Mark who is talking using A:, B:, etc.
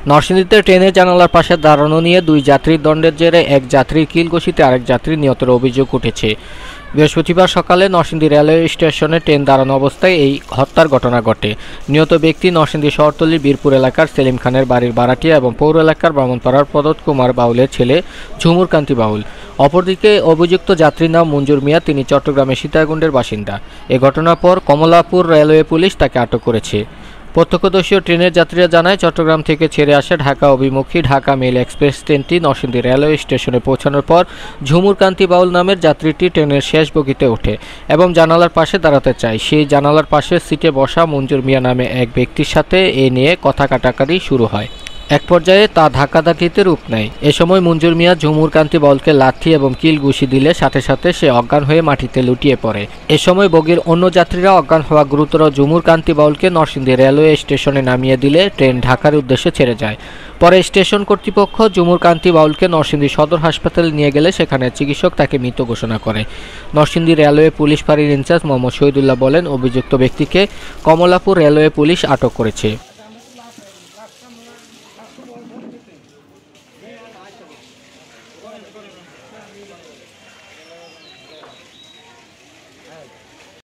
A: নরসিংদীতে ট্রেনের জানালার পাশে দাঁড়ানো নিয়ে দুই যাত্রীর দ্বন্দ্বের জেরে এক যাত্রীর কিল-ঘুষিতে আরেক যাত্রী নিহতের অভিযোগ উঠেছে। বৃহস্পতিবার সকালে নরসিংদী রেলওয়ে স্টেশনে ট্রেন দাঁড়ানো অবস্থায় এই হত্যার ঘটনা ঘটে। নিহত ব্যক্তি নরসিংদী শহরতলির বীরপুর এলাকার সেলিম খানের বাড়ির ভাড়াটিয়া এবং পৌর এলাকার ব্রাহ্মণপাড়ার প্রদত্ত কুমার বাউলের ছেলে ঝুমুর কান্তি বাউল। অপরদিকে অভিযুক্ত যাত্রীর নাম মঞ্জুর মিয়া, তিনি চট্টগ্রামের সীতাকুণ্ডের বাসিন্দা। এ ঘটনার পর কমলাপুর রেলওয়ে পুলিশ তাকে আটক করেছে। প্রত্যক্ষদর্শী ও ট্রেনের যাত্রীরা জানায়, চট্টগ্রাম থেকে ছেড়ে আসা ঢাকা অভিমুখী ঢাকা মেল এক্সপ্রেস ট্রেনটি নরসিংদী রেলওয়ে স্টেশনে পৌঁছানোর পর ঝুমুর কান্তি বাউল নামের যাত্রীটি ট্রেনের শেষ বগিতে ওঠে এবং জানালার পাশে দাঁড়াতে চায়। সেই জানালার পাশের সিটে বসা মঞ্জুর মিয়া নামে এক ব্যক্তির সাথে এ নিয়ে কথা কাটাকাটি শুরু হয়। এক পর্যায়ে তা ধাক্কাধাক্কিতে রূপ নেয়। এ সময় মঞ্জুর মিয়া ঝুমুর কান্তি বাউলকে লাথি এবং কিল ঘুষি দিলে সাথে সাথে সে অজ্ঞান হয়ে মাটিতে লুটিয়ে পড়ে। এ সময় বগির অন্য যাত্রীরা অজ্ঞান হওয়া গুরুতর ঝুমুর কান্তি বাউলকে নরসিংদী রেলওয়ে স্টেশনে নামিয়ে দিলে ট্রেন ঢাকার উদ্দেশ্যে ছেড়ে যায়। পরে স্টেশন কর্তৃপক্ষ ঝুমুর কান্তি বাউলকে নরসিংদী সদর হাসপাতালে নিয়ে গেলে সেখানে চিকিৎসক তাকে মৃত ঘোষণা করে। নরসিংদী রেলওয়ে পুলিশ ফাঁড়ির ইনচার্জ মোহাম্মদ শহীদুল্লাহ বলেন, অভিযুক্ত ব্যক্তিকে কমলাপুর রেলওয়ে পুলিশ আটক করেছে।